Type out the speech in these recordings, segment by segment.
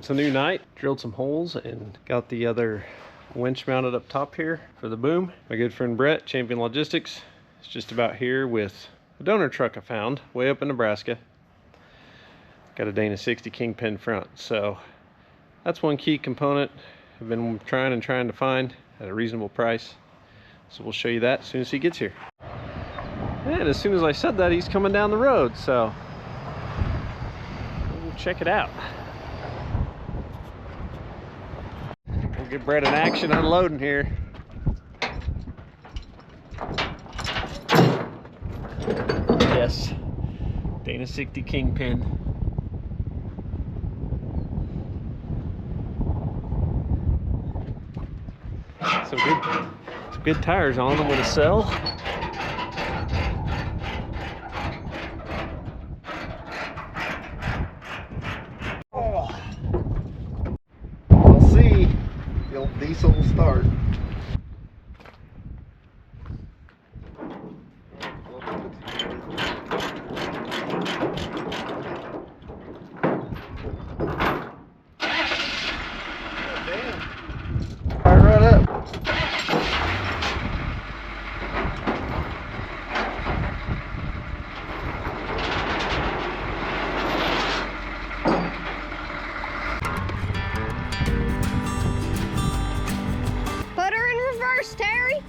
it's a new night. Drilled some holes and got the other winch mounted up top here for the boom. My good friend Brett, Champion Logistics, is just about here with a donor truck I found way up in Nebraska. Got a Dana 60 Kingpin front. So that's one key component I've been trying to find at a reasonable price. So we'll show you that as soon as he gets here. And as soon as I said that, he's coming down the road, so we'll check it out. We'll get Brett in action unloading here. Yes, Dana 60 Kingpin. Some good tires on them with a cell. We'll see. The old diesel will start. Right up. Put her in reverse, Terry.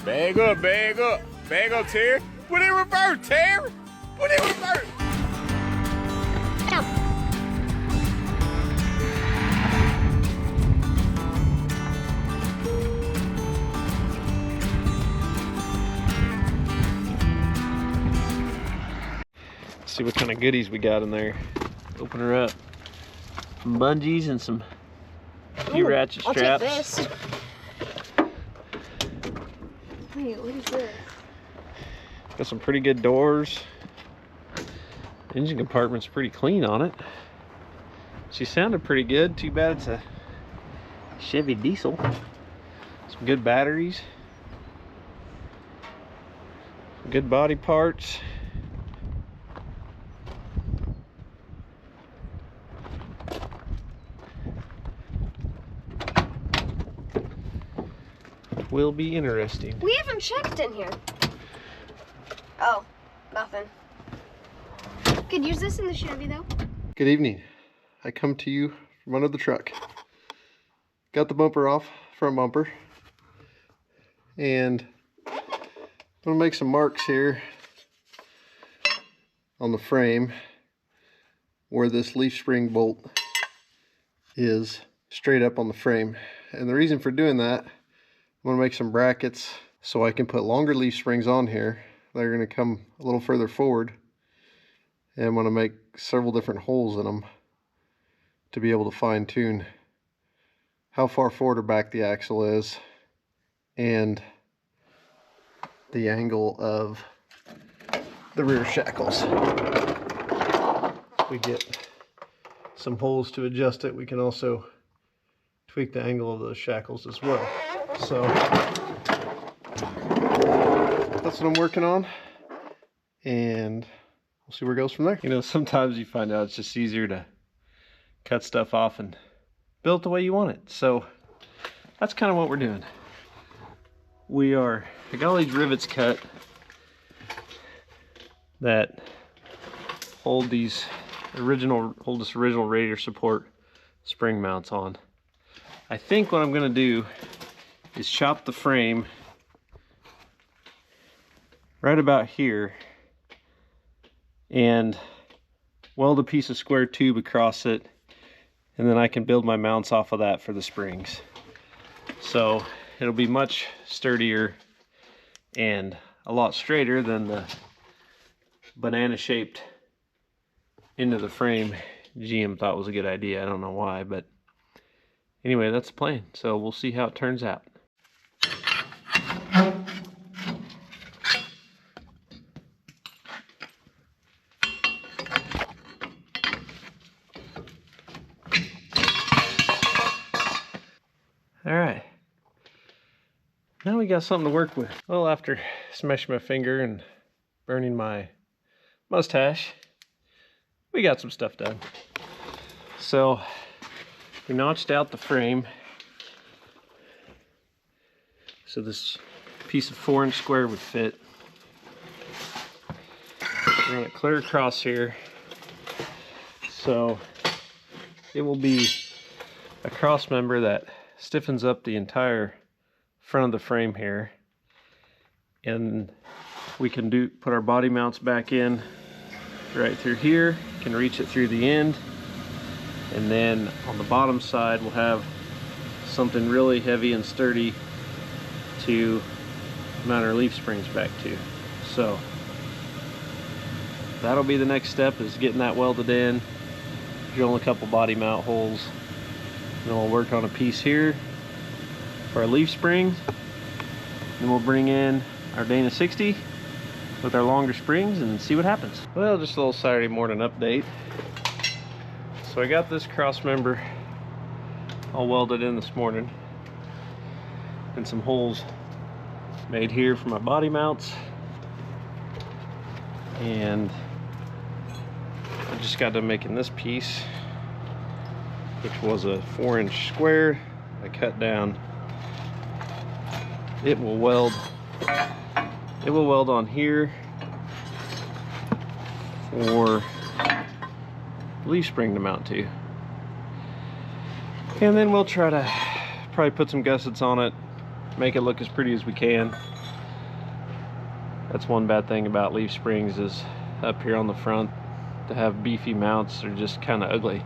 Bag up, bag up. Bag up, Terry. Put it in reverse, Terry. Put it in reverse. See what kind of goodies we got in there. Open her up. Some bungees and some few ratchet straps. I'll take this. Wait, what is this? Got some pretty good doors. Engine compartment's pretty clean on it. She sounded pretty good. Too bad it's a Chevy diesel. Some good batteries. Some good body parts. Will be interesting. We haven't checked in here. Oh, nothing. Could use this in the Chevy though. Good evening. I come to you from under the truck. Got the bumper off, front bumper. And I'm gonna make some marks here on the frame where this leaf spring bolt is straight up on the frame. And the reason for doing that, I'm going to make some brackets so I can put longer leaf springs on here. They're going to come a little further forward. And I'm going to make several different holes in them to be able to fine tune how far forward or back the axle is and the angle of the rear shackles. We get some holes to adjust it. We can also tweak the angle of those shackles as well. So that's what I'm working on, and we'll see where it goes from there. You know, sometimes you find out it's just easier to cut stuff off and build it the way you want it. So that's kind of what we're doing. I got all these rivets cut that hold this original radiator support spring mounts on. I think what I'm going to do is chop the frame right about here and weld a piece of square tube across it, and then I can build my mounts off of that for the springs. So it'll be much sturdier and a lot straighter than the banana shaped into the frame GM thought was a good idea. I don't know why, but anyway, that's the plan. So we'll see how it turns out. All right, now we got something to work with. Well, after smashing my finger and burning my mustache, we got some stuff done. So we notched out the frame. So this piece of 4-inch square would fit. Run it clear across here. So it will be a cross member that stiffens up the entire front of the frame here. And we can put our body mounts back in right through here. Can reach it through the end. And then on the bottom side, we'll have something really heavy and sturdy to mount our leaf springs back to. So that'll be the next step, is getting that welded in, drilling a couple body mount holes, and then we'll work on a piece here for our leaf springs. Then we'll bring in our Dana 60 with our longer springs and see what happens. Well, just a little Saturday morning update. So I got this cross member all welded in this morning, and some holes made here for my body mounts. And I just got done making this piece, which was a 4-inch square. I cut down. It will weld on here for leaf spring to mount to. And then we'll try to probably put some gussets on it, make it look as pretty as we can. That's one bad thing about leaf springs, is up here on the front, to have beefy mounts are just kind of ugly.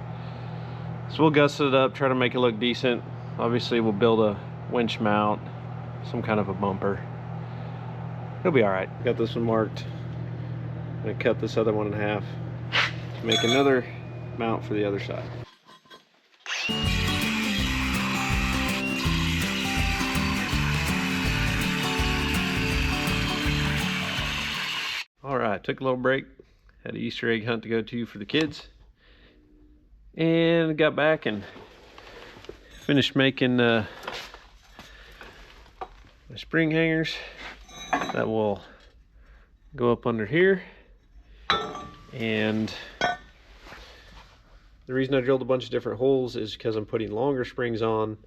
So we'll gusset it up, try to make it look decent. Obviously we'll build a winch mount, some kind of a bumper. It'll be all right. Got this one marked. I'm gonna cut this other one in half to make another mount for the other side. All right, took a little break. Had an Easter egg hunt to go to for the kids. And got back and finished making my spring hangers that will go up under here. And the reason I drilled a bunch of different holes is because I'm putting longer springs on.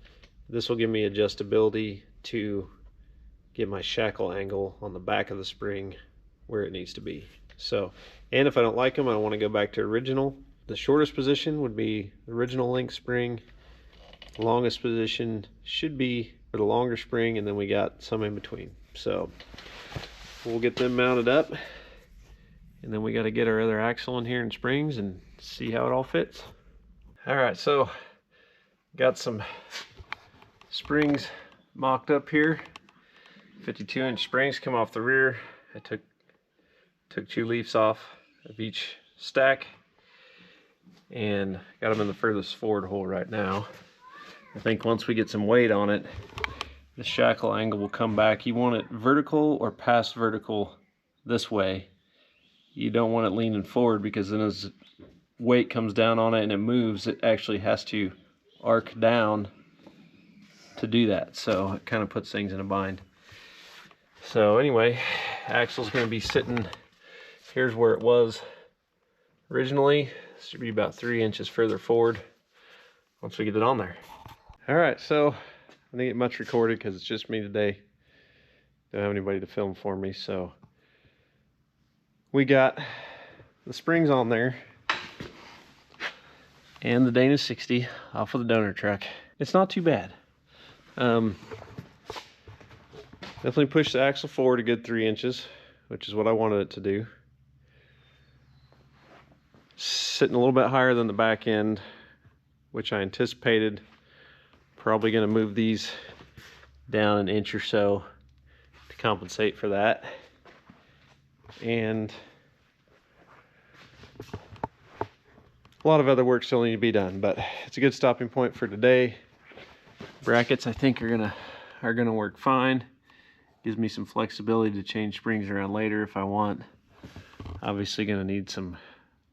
This will give me adjustability to get my shackle angle on the back of the spring where it needs to be. So, and if I don't like them, I want to go back to original. The shortest position would be the original length spring. The longest position should be for the longer spring, and then we got some in between. So we'll get them mounted up, and then we got to get our other axle in here and springs and see how it all fits. All right, so got some springs mocked up here. 52-inch springs come off the rear. I took 2 leaves off of each stack and got them in the furthest forward hole right now. I think once we get some weight on it, the shackle angle will come back. You want it vertical or past vertical this way. You don't want it leaning forward, because then as weight comes down on it and it moves, it actually has to arc down to do that. So it kind of puts things in a bind. So anyway, axle's going to be sitting, here's where it was originally. This should be about 3 inches further forward once we get it on there. All right, so I didn't get much recorded because it's just me today. Don't have anybody to film for me. So we got the springs on there and the Dana 60 off of the donor truck. It's not too bad. Definitely pushed the axle forward a good 3 inches, which is what I wanted it to do. Sitting a little bit higher than the back end, which I anticipated. Probably going to move these down an inch or so to compensate for that. And a lot of other work still need to be done, but it's a good stopping point for today. Brackets I think are gonna work fine. Gives me some flexibility to change springs around later if I want. Obviously gonna need some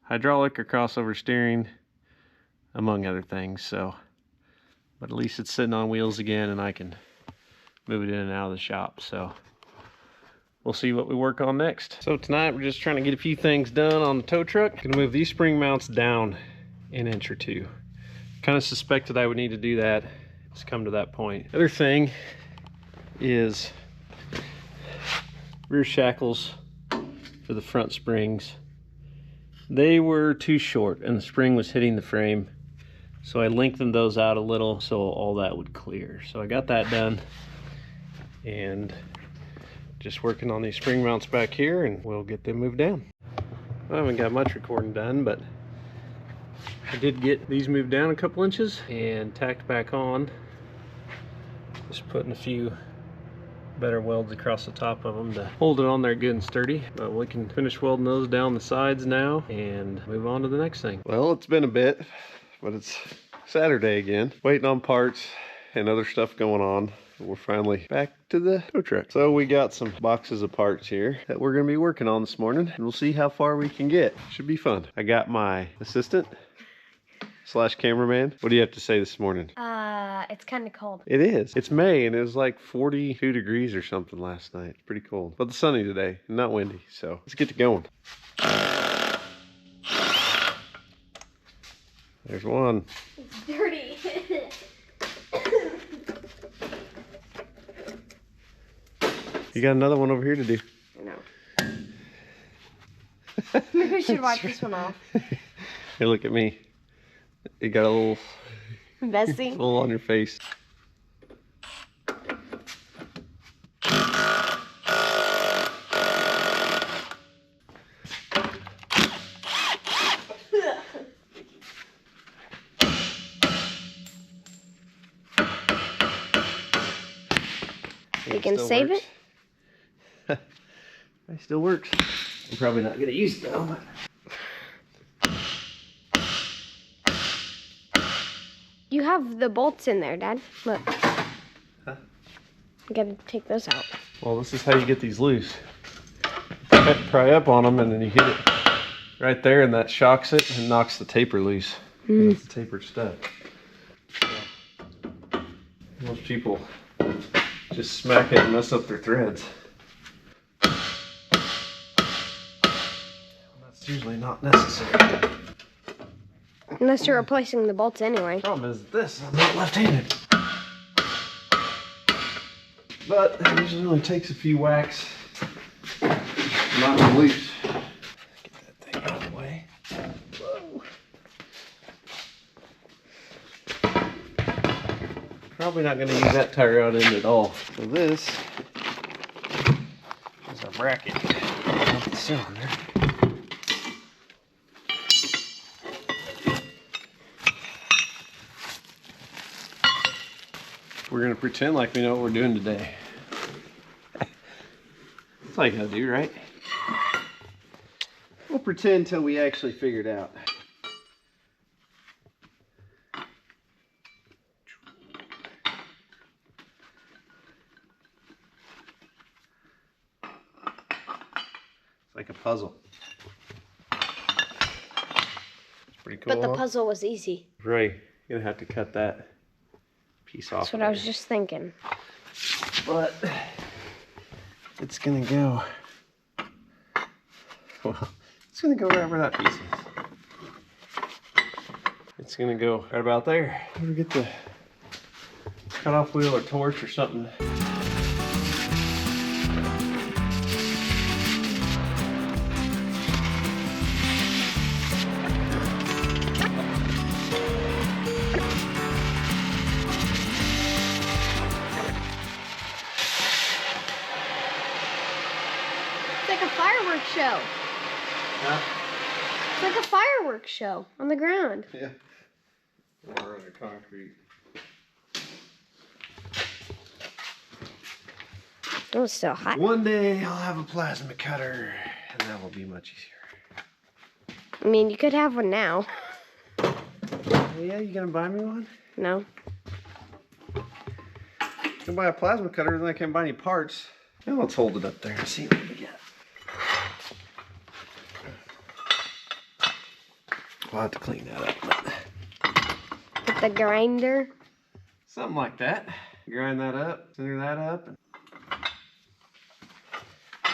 hydraulic or crossover steering, among other things. So, but at least it's sitting on wheels again and I can move it in and out of the shop. So we'll see what we work on next. So tonight we're just trying to get a few things done on the tow truck. Gonna move these spring mounts down an inch or two. Kind of suspected I would need to do that. It's come to that point. Other thing is rear shackles for the front springs. They were too short and the spring was hitting the frame. So I lengthened those out a little so all that would clear. So I got that done. And just working on these spring mounts back here and we'll get them moved down. I haven't got much recording done, but I did get these moved down a couple inches and tacked back on. Just putting a few better welds across the top of them to hold it on there good and sturdy. But we can finish welding those down the sides now and move on to the next thing. Well, it's been a bit, but it's Saturday again. Waiting on parts and other stuff going on. We're finally back to the tow truck. So we got some boxes of parts here that we're gonna be working on this morning, and we'll see how far we can get. Should be fun. I got my assistant / cameraman. What do you have to say this morning? It's kind of cold. It is. It's May and it was like 42 degrees or something last night. It's pretty cold. But it's sunny today and not windy. So let's get to going. There's one. It's dirty. You got another one over here to do. I know. Maybe we should wipe this one off. Hey, look at me. You got a little Bessie. little on your face. You can save it? It still works. I'm probably not gonna use it though. You have the bolts in there, Dad. Look. Huh? You gotta take those out. Well, this is how you get these loose. Pry up on them and then you hit it right there and that shocks it and knocks the taper loose. It's the tapered stud. So, most people just smack it and mess up their threads. That's usually not necessary. Unless you're replacing the bolts anyway. Problem is this, I'm not left-handed. But it usually only takes a few whacks. Knock them loose. Get that thing out of the way. Whoa. Probably not going to use that tire out end at all. So this is our bracket. Off the cylinder. We're gonna pretend like we know what we're doing today. That's all you gotta do, right? We'll pretend until we actually figure it out. It's like a puzzle. It's pretty cool. But the puzzle was easy. Right, you're gonna have to cut that piece off. That's what I was just thinking. But it's gonna go. Well, it's gonna go right where that piece is. It's gonna go right about there. Ever get the cutoff wheel or torch or something? Show. Huh? It's like a fireworks show on the ground. Yeah. Or under concrete. Oh, it's still hot. One day I'll have a plasma cutter, and that will be much easier. I mean, you could have one now. Yeah, you gonna buy me one? No. I can buy a plasma cutter, then I can't buy any parts. Now let's hold it up there and see what we get. I'll have to clean that up. With the grinder? Something like that. Grind that up, center that up. And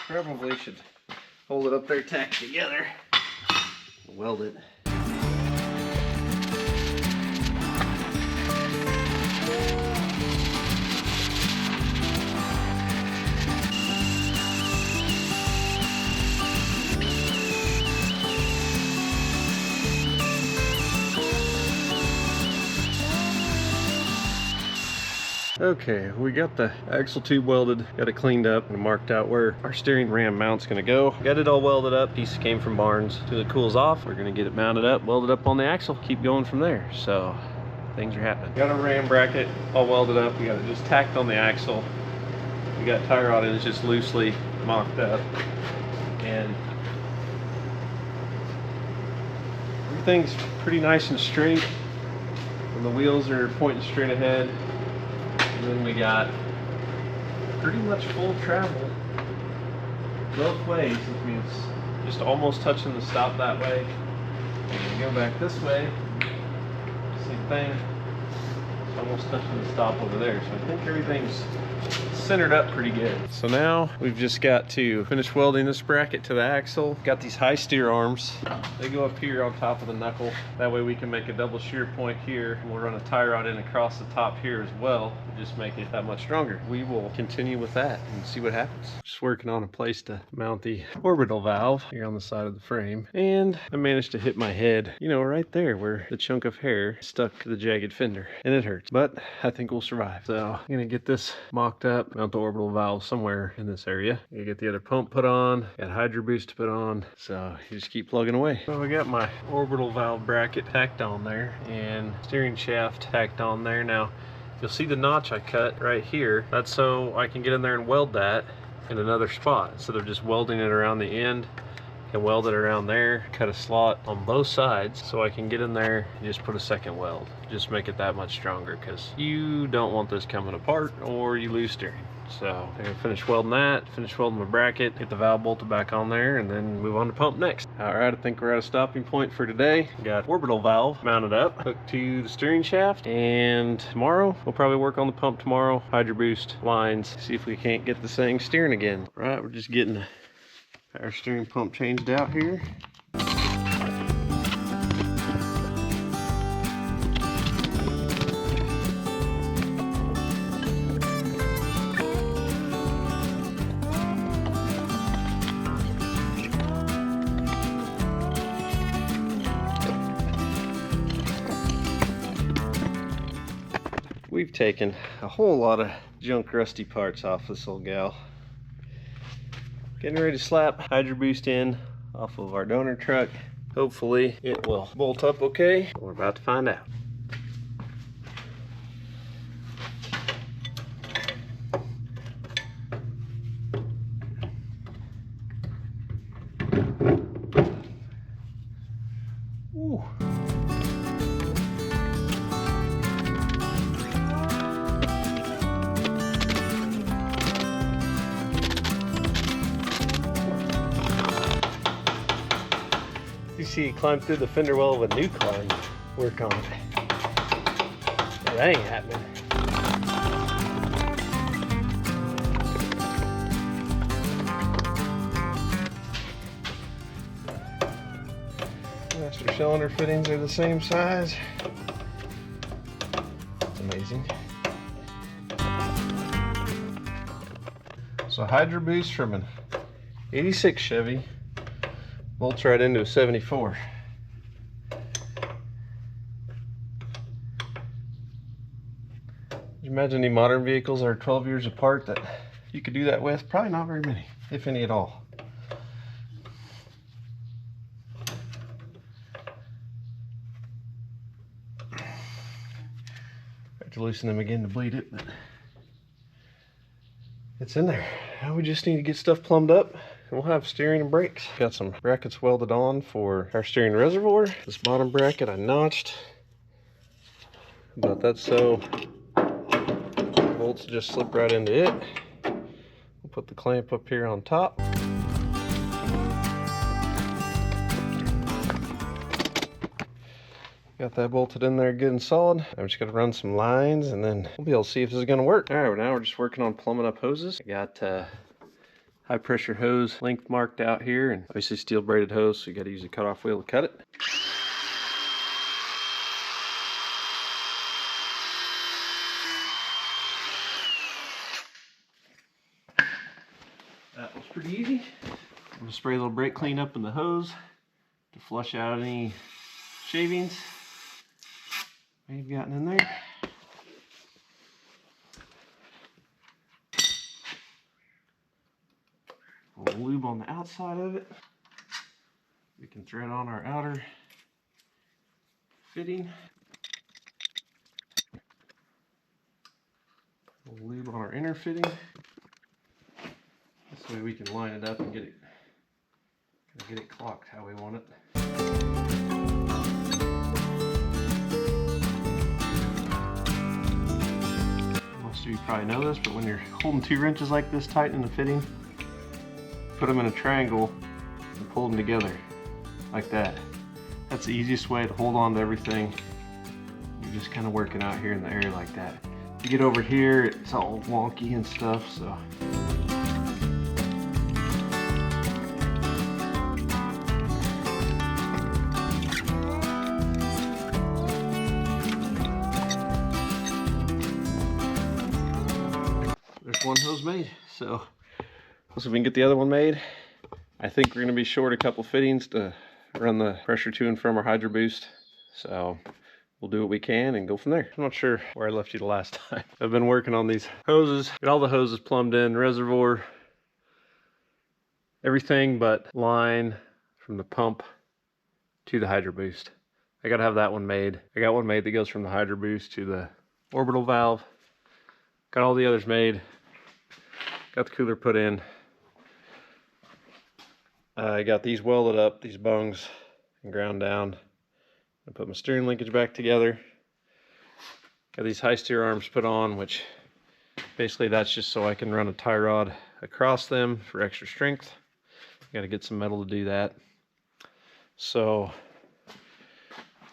probably should hold it up there, tack it together. Weld it. Okay, we got the axle tube welded, got it cleaned up and marked out where our steering ram mount's gonna go. Got it all welded up, piece came from Barnes. Till it cools off, we're gonna get it mounted up, welded up on the axle, keep going from there. So things are happening. Got our ram bracket all welded up, we got it just tacked on the axle. We got tie rod ends just loosely mocked up. And everything's pretty nice and straight. And the wheels are pointing straight ahead. And then we got pretty much full travel both ways. That means just almost touching the stop that way. And go back this way, same thing. It's almost touching the stop over there. So I think everything's centered up pretty good. So now we've just got to finish welding this bracket to the axle. Got these high steer arms. They go up here on top of the knuckle. That way we can make a double shear point here, and we'll run a tie rod in across the top here as well. Just make it that much stronger. We will continue with that and see what happens. Just working on a place to mount the orbital valve here on the side of the frame. And I managed to hit my head, you know, right there where the chunk of hair stuck to the jagged fender. And it hurts, but I think we'll survive. So I'm gonna get this mocked up, mount the orbital valve somewhere in this area. You get the other pump put on, got Hydroboost to put on. So you just keep plugging away. So we got my orbital valve bracket tacked on there and steering shaft tacked on there. Now, you'll see the notch I cut right here. That's so I can get in there and weld that in another spot instead of just welding it around the end. I can weld it around there, cut a slot on both sides so I can get in there and just put a second weld. Just make it that much stronger because you don't want this coming apart or you lose steering. So I'm gonna finish welding that, finish welding the bracket, get the valve bolted back on there, and then move on to pump next. All right, I think we're at a stopping point for today. Got orbital valve mounted up, hooked to the steering shaft, and tomorrow we'll probably work on the pump tomorrow. Hydroboost lines, see if we can't get this thing steering again. All right, we're just getting the power steering pump changed out here. We've taken a whole lot of junk rusty parts off this old gal. Getting ready to slap Hydroboost in off of our donor truck. Hopefully it will bolt up okay. We're about to find out. Ooh. You see, you climb through the fender well of a new car and work on it. That ain't happening. Master cylinder fittings are the same size. It's amazing. So Hydroboost from an 86 Chevy bolts right into a 74. You imagine any modern vehicles that are 12 years apart that you could do that with? Probably not very many, if any at all. Have to loosen them again to bleed it, but it's in there. Now we just need to get stuff plumbed up and we'll have steering and brakes. Got some brackets welded on for our steering reservoir. This bottom bracket I notched, but that's so bolts just slip right into it. We'll put the clamp up here on top. Got that bolted in there good and solid. I'm just gonna run some lines and then we'll be able to see if this is gonna work. All right, now we're just working on plumbing up hoses. I got high pressure hose length marked out here, and obviously steel braided hose, so you gotta use a cutoff wheel to cut it. That was pretty easy. I'm gonna spray a little brake clean up in the hose to flush out any shavings may have gotten in there. got lube on the outside of it. We can thread on our outer fitting. We'll lube on our inner fitting. This way we can line it up and get it clocked how we want it. Most of you probably know this, but when you're holding 2 wrenches like this tight in the fitting, put them in a triangle and pull them together like that. That's the easiest way to hold on to everything. You're just kind of working out here in the area like that. You get over here, it's all wonky and stuff, so. There's one hose made, so let's see if we can get the other one made. I think we're going to be short a couple fittings to run the pressure to and from our Hydroboost, so we'll do what we can and go from there. I'm not sure where I left you the last time. I've been working on these hoses. Got all the hoses plumbed in, reservoir, everything but line from the pump to the Hydroboost. I gotta have that one made. I got one made that goes from the Hydroboost to the orbital valve. Got all the others made. Got the cooler put in. I got these welded up, these bungs, and ground down. I put my steering linkage back together. Got these high steer arms put on, which basically that's just so I can run a tie rod across them for extra strength. Got to get some metal to do that. So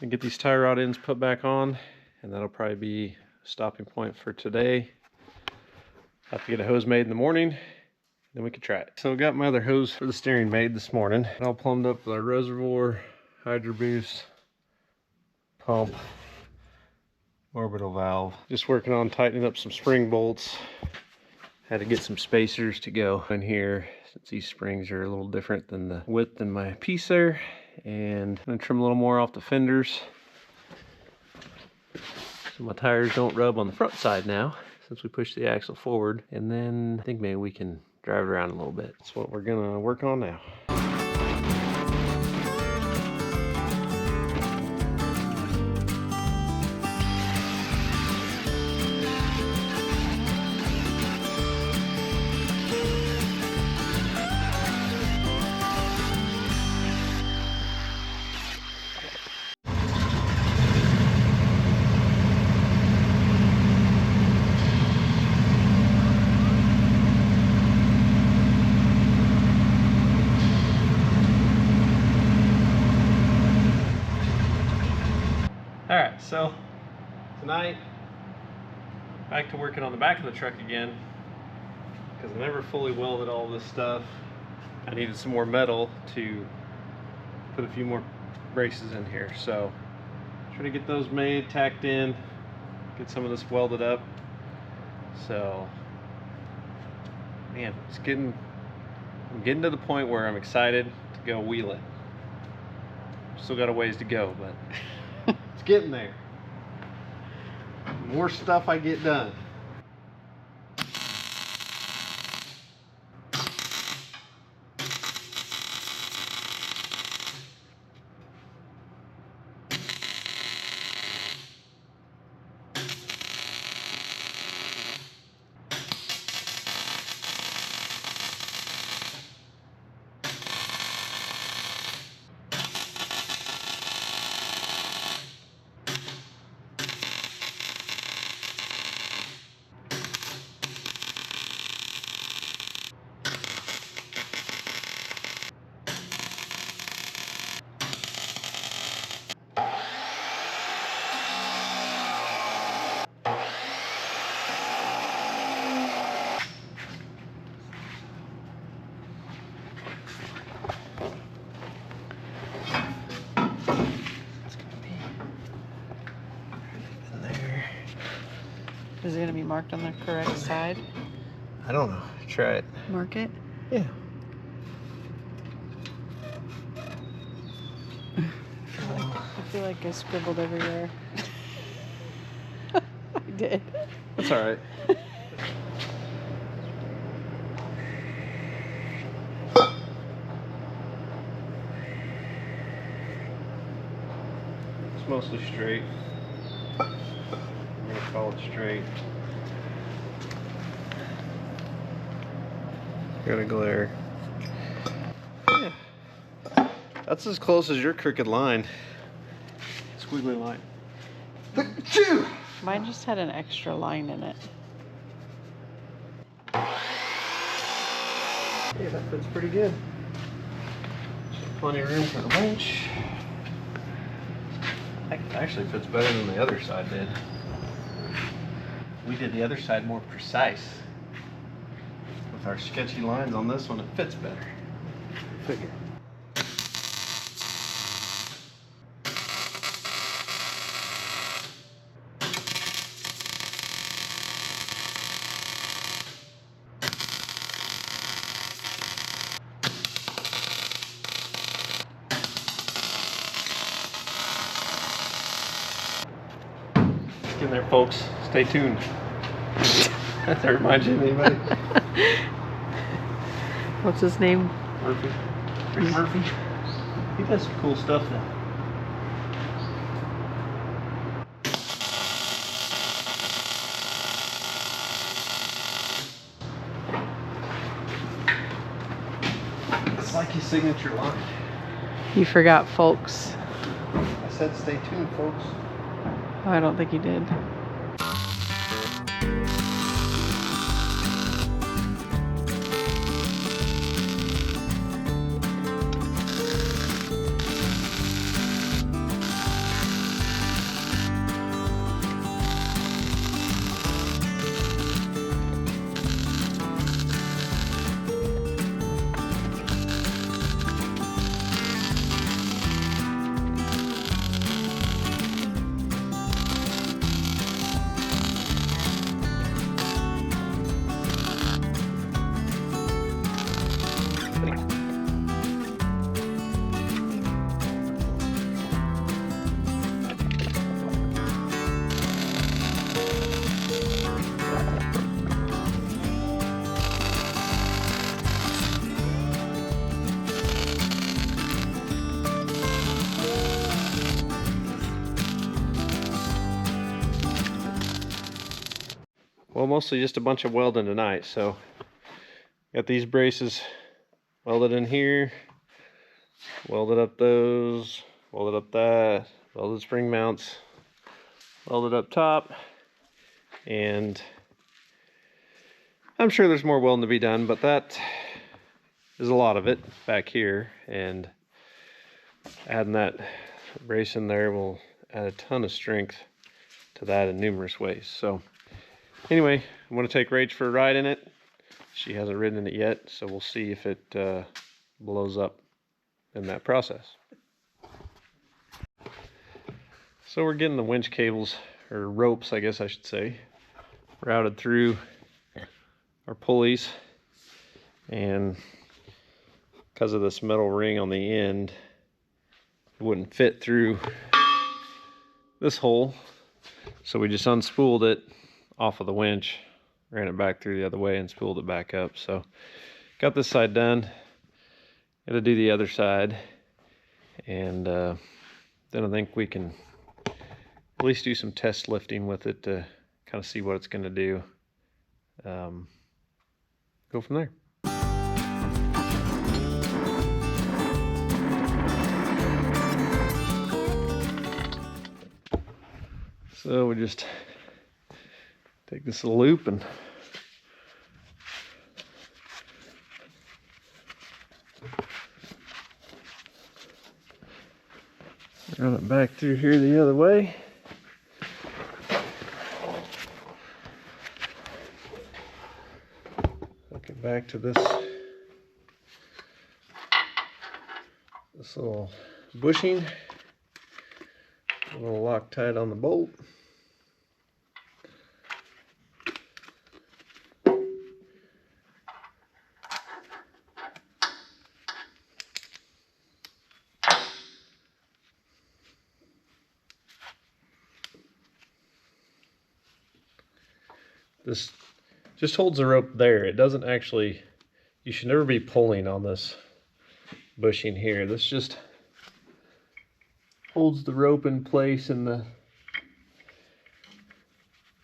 I get these tie rod ends put back on, and that'll probably be a stopping point for today. Have to get a hose made in the morning, then we can try it. So I got my other hose for the steering made this morning. It all plumbed up with our reservoir, Hydroboost, pump, orbital valve. Just working on tightening up some spring bolts. Had to get some spacers to go in here since these springs are a little different than the width in my piece there. And I'm gonna trim a little more off the fenders so my tires don't rub on the front side now since we pushed the axle forward. And then I think maybe we can drive it around a little bit. That's what we're gonna work on now. Alright, so tonight, back to working on the back of the truck again, because I never fully welded all this stuff. I needed some more metal to put a few more braces in here, so try to get those made, tacked in, get some of this welded up. So, man, I'm getting to the point where I'm excited to go wheeling. Still got a ways to go, but it's getting there. The more stuff I get done. Is it going to be marked on the correct side? I don't know. Try it. Mark it? Yeah. I feel like I scribbled everywhere. I did. That's all right. It's mostly straight. I'm gonna call it straight. Got a glare. Yeah. That's as close as your crooked line. Squiggly line. Mine just had an extra line in it. Yeah, that fits pretty good. Plenty of room for the winch. It actually fits better than the other side did. We did the other side more precise. With our sketchy lines on this one, it fits better. Figure. In there, folks. Stay tuned. That reminds you of anybody? What's his name? Murphy. Rick Murphy. He does some cool stuff now. It's like his signature line. You forgot, folks. I said stay tuned, folks. Oh, I don't think you did. Well, mostly just a bunch of welding tonight. So, got these braces welded in here, welded up those, welded up that, welded spring mounts, welded up top, and I'm sure there's more welding to be done, but that is a lot of it back here, and adding that brace in there will add a ton of strength to that in numerous ways. So anyway, I'm going to take Rach for a ride in it. She hasn't ridden in it yet, so we'll see if it blows up in that process. So we're getting the winch cables, or ropes I guess I should say, routed through our pulleys, and because of this metal ring on the end, it wouldn't fit through this hole, so we just unspooled it off of the winch, ran it back through the other way and spooled it back up. So got this side done, got to do the other side, and then I think we can at least do some test lifting with it to kind of see what it's going to do. Go from there. So we just take this loop and run it back through here the other way. Hook it back to this little bushing. A little Loctite on the bolt. This just holds the rope there. It doesn't actually, you should never be pulling on this bushing here. This just holds the rope in place, and the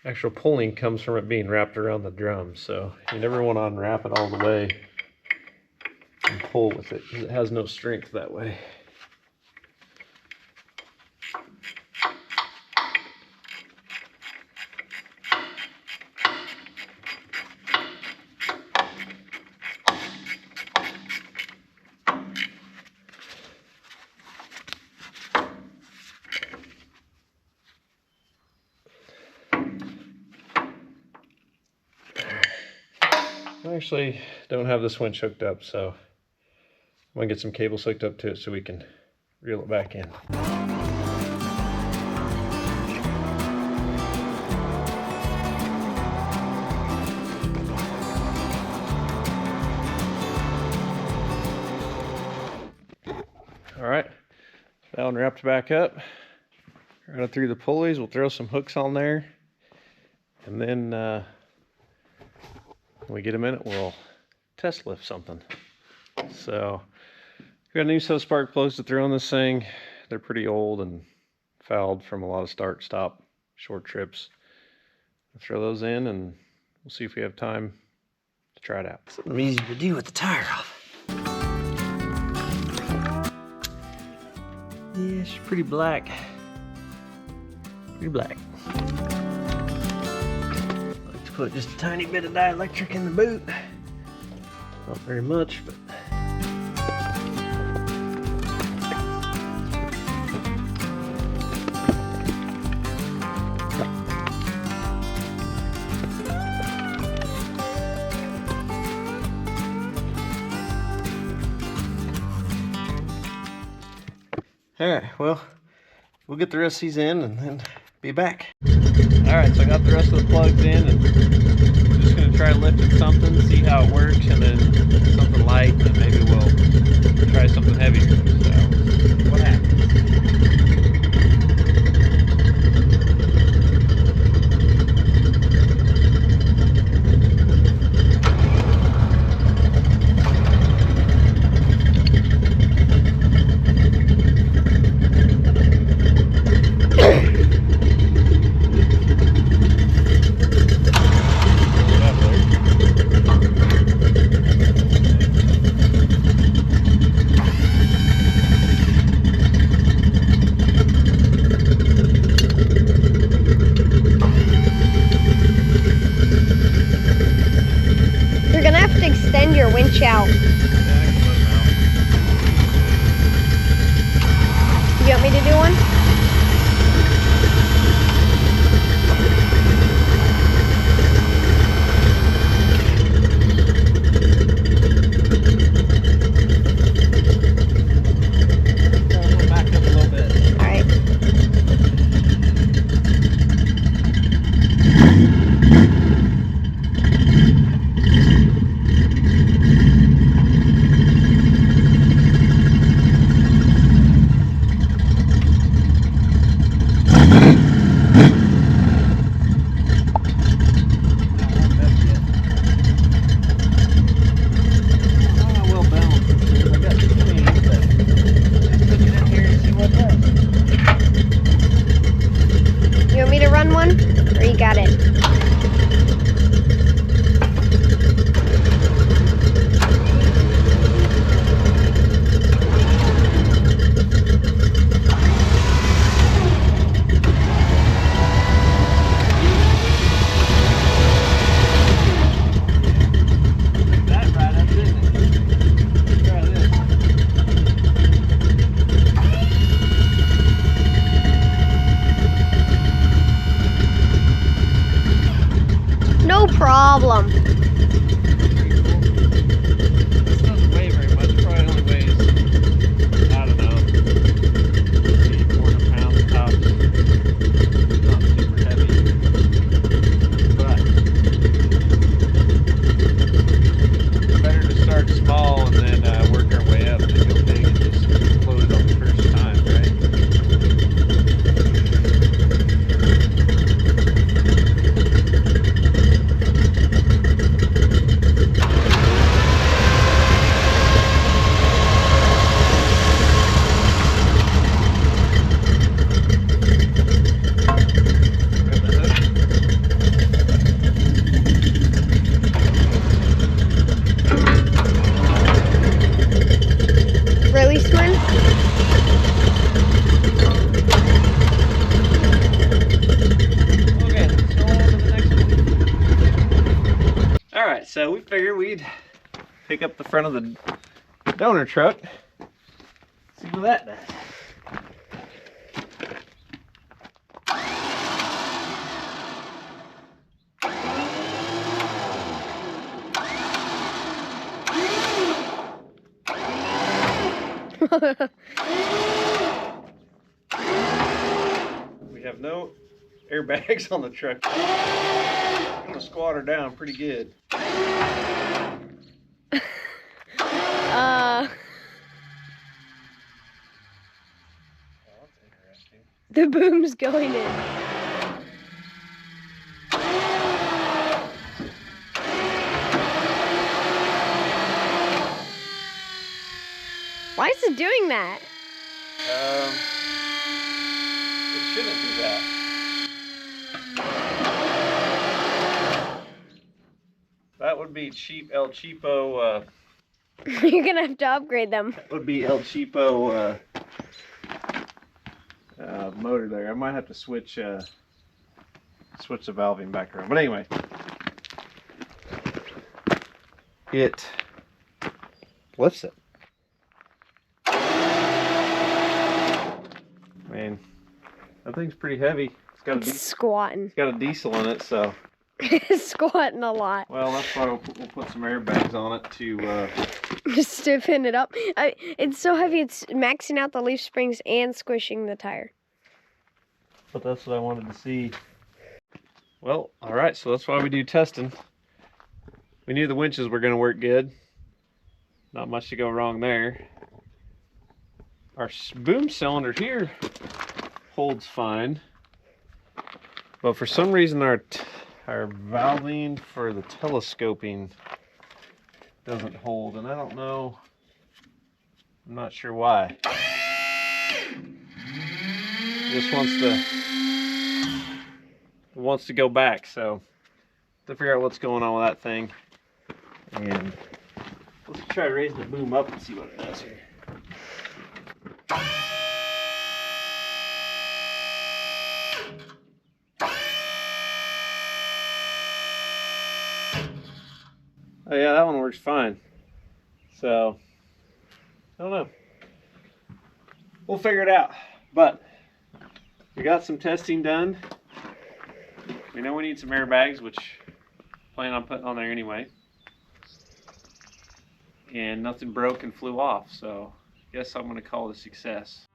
actual pulling comes from it being wrapped around the drum. So you never want to unwrap it all the way and pull with it, because it has no strength that way. I actually don't have this winch hooked up, so I'm gonna get some cables hooked up to it so we can reel it back in. All right, that one wrapped back up. Run it through the pulleys. We'll throw some hooks on there, and then when we get a minute, we'll test lift something. So we got new spark plugs to throw on this thing. They're pretty old and fouled from a lot of start-stop short trips. We'll throw those in, and we'll see if we have time to try it out. Something easy to do with the tire off. Yeah, she's pretty black. Pretty black. Like to put just a tiny bit of dielectric in the boot. Not very much, but alright, well, we'll get the rest of these in and then be back. Alright, so I got the rest of the plugs in, and I'm just going to try lifting something, see how it works, and then something light, and then maybe we'll try something heavier. So, what happens? You're gonna have to extend your winch out. You want me to do one? Back up a little bit. Alright. You want me to run one? Or you got it? No problem. This doesn't weigh very much. It probably only weighs, I don't know, maybe 400 pounds tops. It's not super heavy. But it's better to start small and then work our way up to go big and just load it on the first time, right? All right, so we figured we'd pick up the front of the donor truck, see what that does. We have no airbags on the truck. I'm gonna squat her down pretty good. The boom's going in. Why is it doing that? It shouldn't do that. That would be cheap El Cheapo. You're gonna have to upgrade them. That would be El Cheapo motor there. I might have to switch the valving back around. But anyway, it lifts it. Man, that thing's pretty heavy. It's squatting. It's got a diesel in it, so. It's squatting a lot. Well, that's why we'll put some airbags on it to just stiffen it up. It's so heavy, it's maxing out the leaf springs and squishing the tire. But that's what I wanted to see. Well, all right, so that's why we do testing. We knew the winches were going to work good. Not much to go wrong there. Our boom cylinder here holds fine. But for some reason our valving for the telescoping doesn't hold, and I don't know. I'm not sure why. Just wants to go back, so to figure out what's going on with that thing. And let's try raising the boom up and see what it does here. Oh yeah, that one works fine. So, I don't know. We'll figure it out. But we got some testing done. We know we need some airbags, which I plan on putting on there anyway. And nothing broke and flew off, so I guess I'm going to call it a success.